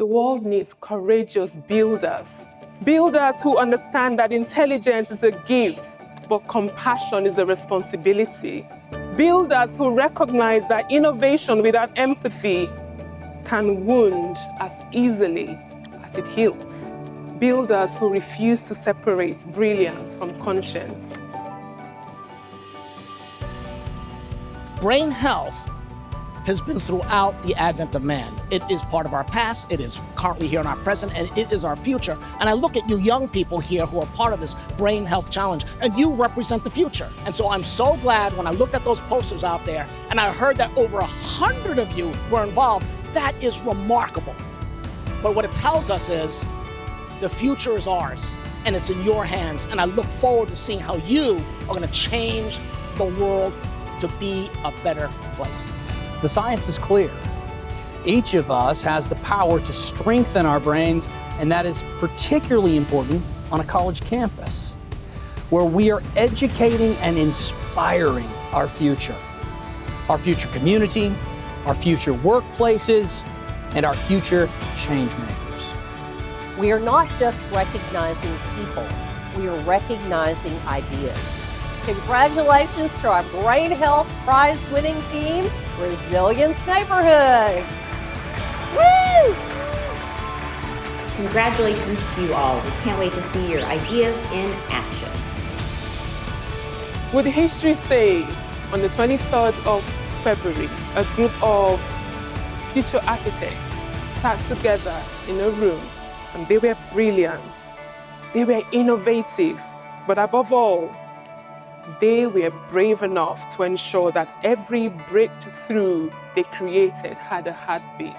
The world needs courageous builders. Builders who understand that intelligence is a gift, but compassion is a responsibility. Builders who recognize that innovation without empathy can wound as easily as it heals. Builders who refuse to separate brilliance from conscience. BrainHealth has been throughout the advent of man. It is part of our past, it is currently here in our present, and it is our future. And I look at you young people here who are part of this BrainHealth challenge, and you represent the future. And so I'm so glad when I looked at those posters out there, and I heard that over 100 of you were involved. That is remarkable. But what it tells us is the future is ours, and it's in your hands. And I look forward to seeing how you are gonna change the world to be a better place. The science is clear. Each of us has the power to strengthen our brains, and that is particularly important on a college campus, where we are educating and inspiring our future community, our future workplaces, and our future change makers. We are not just recognizing people, we are recognizing ideas. Congratulations to our BrainHealth prize-winning team, Resilience Neighborhoods. Woo! Congratulations to you all. We can't wait to see your ideas in action. Would history say on the 23rd of February, a group of future architects sat together in a room, and they were brilliant, they were innovative, but above all, they were brave enough to ensure that every breakthrough they created had a heartbeat.